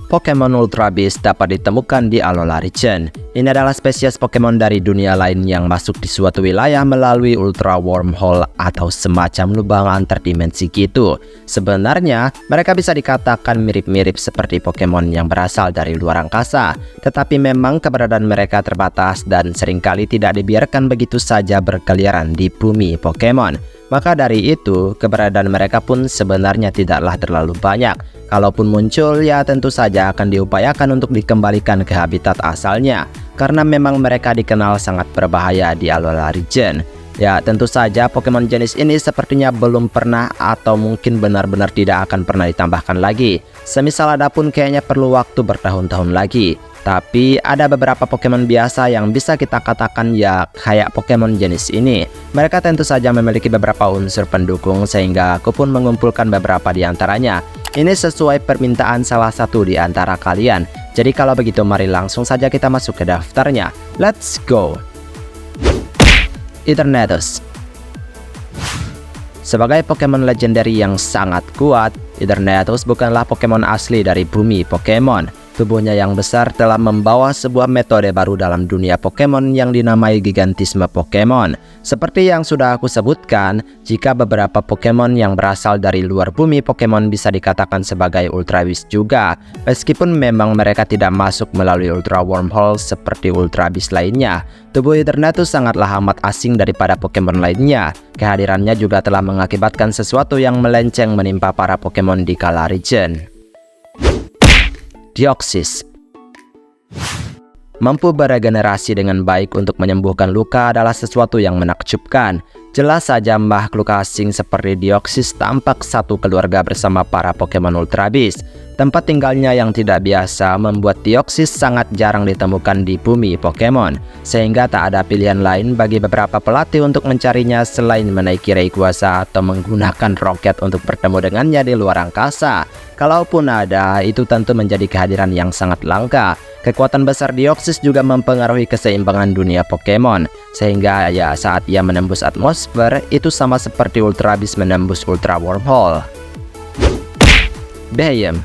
Pokemon Ultra Beast dapat ditemukan di Alola Region. Ini adalah spesies Pokemon dari dunia lain yang masuk di suatu wilayah melalui Ultra Wormhole atau semacam lubang antar dimensi gitu. Sebenarnya, mereka bisa dikatakan mirip-mirip seperti Pokemon yang berasal dari luar angkasa, tetapi memang keberadaan mereka terbatas dan seringkali tidak dibiarkan begitu saja berkeliaran di bumi Pokemon. Maka dari itu, keberadaan mereka pun sebenarnya tidaklah terlalu banyak. Kalaupun muncul, ya tentu saja akan diupayakan untuk dikembalikan ke habitat asalnya, karena memang mereka dikenal sangat berbahaya di Alola Region. Ya, tentu saja Pokemon jenis ini sepertinya belum pernah atau mungkin benar-benar tidak akan pernah ditambahkan lagi. Semisal ada pun kayaknya perlu waktu bertahun-tahun lagi. Tapi ada beberapa Pokemon biasa yang bisa kita katakan ya kayak Pokemon jenis ini. Mereka tentu saja memiliki beberapa unsur pendukung sehingga aku pun mengumpulkan beberapa di antaranya. Ini sesuai permintaan salah satu di antara kalian. Jadi kalau begitu mari langsung saja kita masuk ke daftarnya. Let's go! Eternatus. Sebagai Pokemon legendary yang sangat kuat, Eternatus bukanlah Pokemon asli dari bumi Pokemon. Tubuhnya yang besar telah membawa sebuah metode baru dalam dunia Pokemon yang dinamai gigantisme Pokemon. Seperti yang sudah aku sebutkan, jika beberapa Pokemon yang berasal dari luar bumi Pokemon bisa dikatakan sebagai Ultra Beast juga, meskipun memang mereka tidak masuk melalui Ultra Wormhole seperti Ultra Beast lainnya. Tubuh Eternatus sangatlah amat asing daripada Pokemon lainnya. Kehadirannya juga telah mengakibatkan sesuatu yang melenceng menimpa para Pokemon di Galar Region. Deoxys. Mampu beregenerasi dengan baik untuk menyembuhkan luka adalah sesuatu yang menakjubkan. Jelas saja makhluk asing seperti Deoxys tampak satu keluarga bersama para Pokemon Ultra Beast. Tempat tinggalnya yang tidak biasa membuat Deoxys sangat jarang ditemukan di bumi Pokemon, sehingga tak ada pilihan lain bagi beberapa pelatih untuk mencarinya selain menaiki Rayquaza atau menggunakan roket untuk bertemu dengannya di luar angkasa. Kalaupun ada, itu tentu menjadi kehadiran yang sangat langka. Kekuatan besar Deoxys juga mempengaruhi keseimbangan dunia Pokemon, sehingga ya saat ia menembus atmosfer, itu sama seperti Ultra Beast menembus Ultra Wormhole. Beheeyem.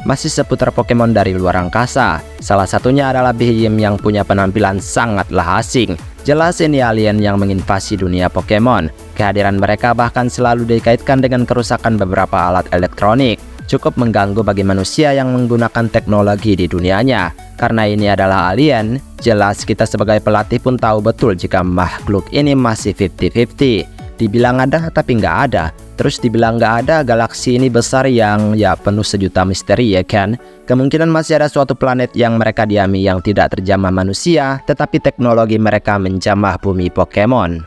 Masih seputar Pokemon dari luar angkasa. Salah satunya adalah Beheeyem yang punya penampilan sangatlah asing. Jelas ini alien yang menginvasi dunia Pokemon. Kehadiran mereka bahkan selalu dikaitkan dengan kerusakan beberapa alat elektronik. Cukup mengganggu bagi manusia yang menggunakan teknologi di dunianya. Karena ini adalah alien, jelas kita sebagai pelatih pun tahu betul jika makhluk ini masih 50-50. Dibilang ada tapi nggak ada. Terus dibilang nggak ada, galaksi ini besar yang ya penuh sejuta misteri ya kan. Kemungkinan masih ada suatu planet yang mereka diami yang tidak terjamah manusia, tetapi teknologi mereka menjamah bumi Pokemon.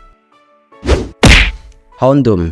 Houndoom.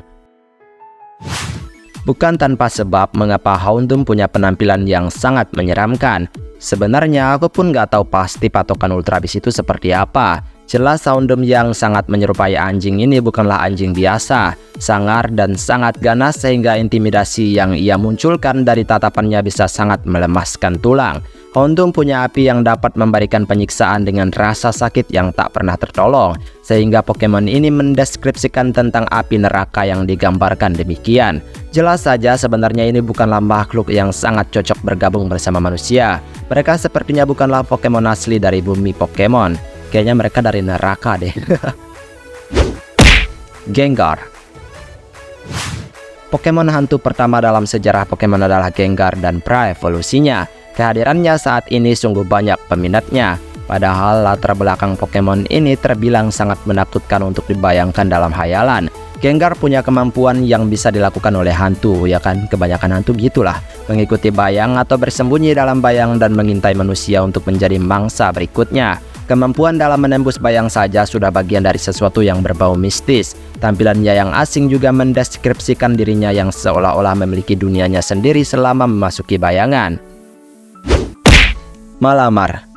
Bukan tanpa sebab mengapa Houndoom punya penampilan yang sangat menyeramkan. Sebenarnya aku pun nggak tahu pasti patokan Ultra Beast itu seperti apa. Jelas Houndoom yang sangat menyerupai anjing ini bukanlah anjing biasa, sangar dan sangat ganas sehingga intimidasi yang ia munculkan dari tatapannya bisa sangat melemaskan tulang. Houndoom punya api yang dapat memberikan penyiksaan dengan rasa sakit yang tak pernah tertolong, sehingga Pokemon ini mendeskripsikan tentang api neraka yang digambarkan demikian. Jelas saja sebenarnya ini bukanlah makhluk yang sangat cocok bergabung bersama manusia. Mereka sepertinya bukanlah Pokemon asli dari bumi Pokemon. Kayaknya mereka dari neraka deh. Gengar. Pokemon hantu pertama dalam sejarah Pokemon adalah Gengar dan pra-evolusinya. Kehadirannya saat ini sungguh banyak peminatnya. Padahal latar belakang Pokemon ini terbilang sangat menakutkan untuk dibayangkan dalam hayalan. Gengar punya kemampuan yang bisa dilakukan oleh hantu, ya kan? Kebanyakan hantu gitulah. Mengikuti bayang atau bersembunyi dalam bayang dan mengintai manusia untuk menjadi mangsa berikutnya. Kemampuan dalam menembus bayang saja sudah bagian dari sesuatu yang berbau mistis. Tampilannya yang asing juga mendeskripsikan dirinya yang seolah-olah memiliki dunianya sendiri selama memasuki bayangan. Malamar.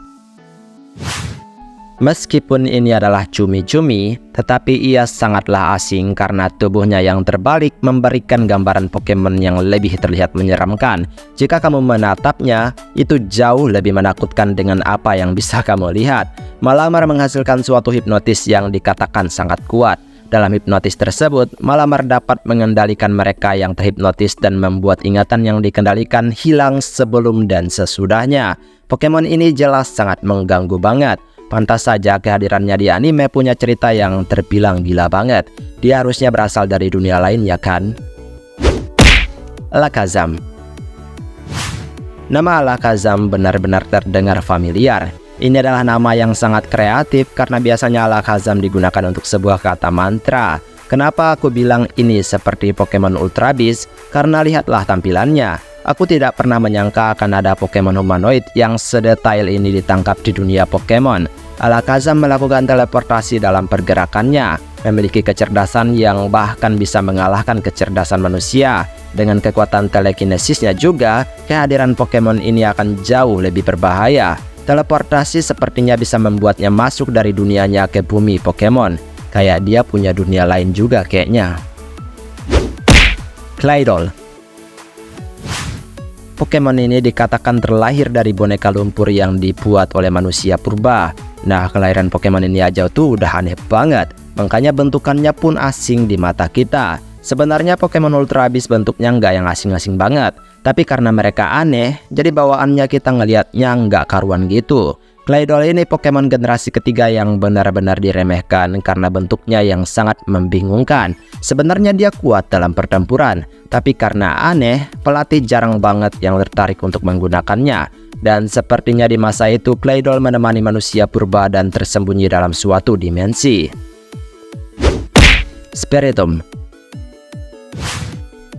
Meskipun ini adalah cumi-cumi, tetapi ia sangatlah asing karena tubuhnya yang terbalik memberikan gambaran Pokemon yang lebih terlihat menyeramkan. Jika kamu menatapnya, itu jauh lebih menakutkan dengan apa yang bisa kamu lihat. Malamar menghasilkan suatu hipnotis yang dikatakan sangat kuat. dalam hipnotis tersebut malah dapat mengendalikan mereka yang terhipnotis dan membuat ingatan yang dikendalikan hilang sebelum dan sesudahnya. Pokemon ini jelas sangat mengganggu banget. Pantas saja kehadirannya di anime punya cerita yang terbilang gila banget. Dia harusnya berasal dari dunia lain, ya kan? Alakazam. Nama Alakazam benar-benar terdengar familiar. Ini adalah nama yang sangat kreatif karena biasanya Alakazam digunakan untuk sebuah kata mantra. Kenapa aku bilang ini seperti Pokemon Ultra Beast? Karena lihatlah tampilannya. Aku tidak pernah menyangka akan ada Pokemon humanoid yang sedetail ini ditangkap di dunia Pokemon. Alakazam melakukan teleportasi dalam pergerakannya, memiliki kecerdasan yang bahkan bisa mengalahkan kecerdasan manusia. Dengan kekuatan telekinesisnya juga, kehadiran Pokemon ini akan jauh lebih berbahaya. Teleportasi sepertinya bisa membuatnya masuk dari dunianya ke bumi Pokemon. Kayak dia punya dunia lain juga kayaknya. Claydol. Pokemon ini dikatakan terlahir dari boneka lumpur yang dibuat oleh manusia purba. Nah, kelahiran Pokemon ini aja tuh udah aneh banget. Makanya bentukannya pun asing di mata kita. Sebenarnya Pokemon Ultra Beast bentuknya nggak yang asing-asing banget. Tapi karena mereka aneh, jadi bawaannya kita ngelihatnya nggak karuan gitu. Claydol ini Pokemon generasi ketiga yang benar-benar diremehkan karena bentuknya yang sangat membingungkan. Sebenarnya dia kuat dalam pertempuran, tapi karena aneh, pelatih jarang banget yang tertarik untuk menggunakannya. Dan sepertinya di masa itu Claydol menemani manusia purba dan tersembunyi dalam suatu dimensi. Spiritomb.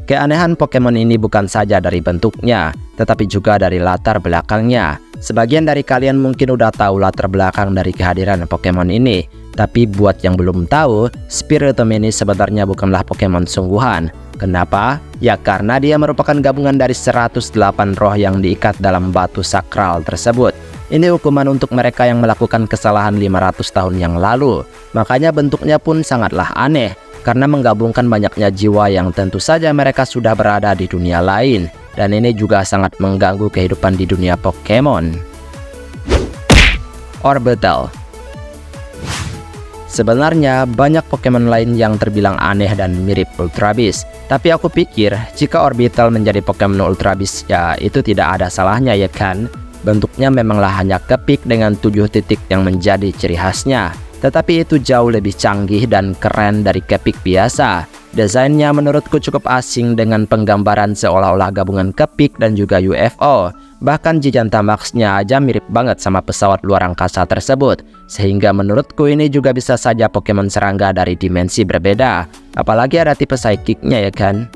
Keanehan Pokemon ini bukan saja dari bentuknya, tetapi juga dari latar belakangnya. Sebagian dari kalian mungkin udah tahu latar belakang dari kehadiran Pokemon ini. Tapi buat yang belum tahu, Spiritomb ini sebenarnya bukanlah Pokemon sungguhan. Kenapa? Ya karena dia merupakan gabungan dari 108 roh yang diikat dalam batu sakral tersebut. Ini hukuman untuk mereka yang melakukan kesalahan 500 tahun yang lalu. Makanya bentuknya pun sangatlah aneh, karena menggabungkan banyaknya jiwa yang tentu saja mereka sudah berada di dunia lain. Dan ini juga sangat mengganggu kehidupan di dunia Pokemon. Orbital. Sebenarnya banyak Pokemon lain yang terbilang aneh dan mirip Ultra Beast. Tapi aku pikir jika Orbital menjadi Pokemon Ultra Beast, ya itu tidak ada salahnya, ya kan? Bentuknya memanglah hanya kepik dengan 7 titik yang menjadi ciri khasnya. Tetapi itu jauh lebih canggih dan keren dari kepik biasa. Desainnya menurutku cukup asing dengan penggambaran seolah-olah gabungan kepik dan juga UFO. Bahkan Gigantamaxnya aja mirip banget sama pesawat luar angkasa tersebut. Sehingga menurutku ini juga bisa saja Pokemon serangga dari dimensi berbeda. Apalagi ada tipe Psychic-nya, ya kan?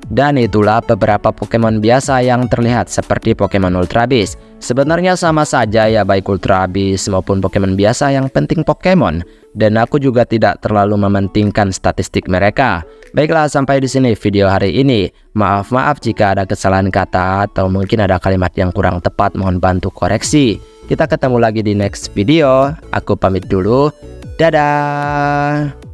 Dan itulah beberapa Pokemon biasa yang terlihat seperti Pokemon Ultra Beast. Sebenarnya sama saja ya baik Ultra Beast maupun Pokemon biasa, yang penting Pokemon. Dan aku juga tidak terlalu mementingkan statistik mereka. Baiklah, sampai di sini video hari ini. Maaf jika ada kesalahan kata atau mungkin ada kalimat yang kurang tepat, mohon bantu koreksi. Kita ketemu lagi di next video. Aku pamit dulu. Dadah.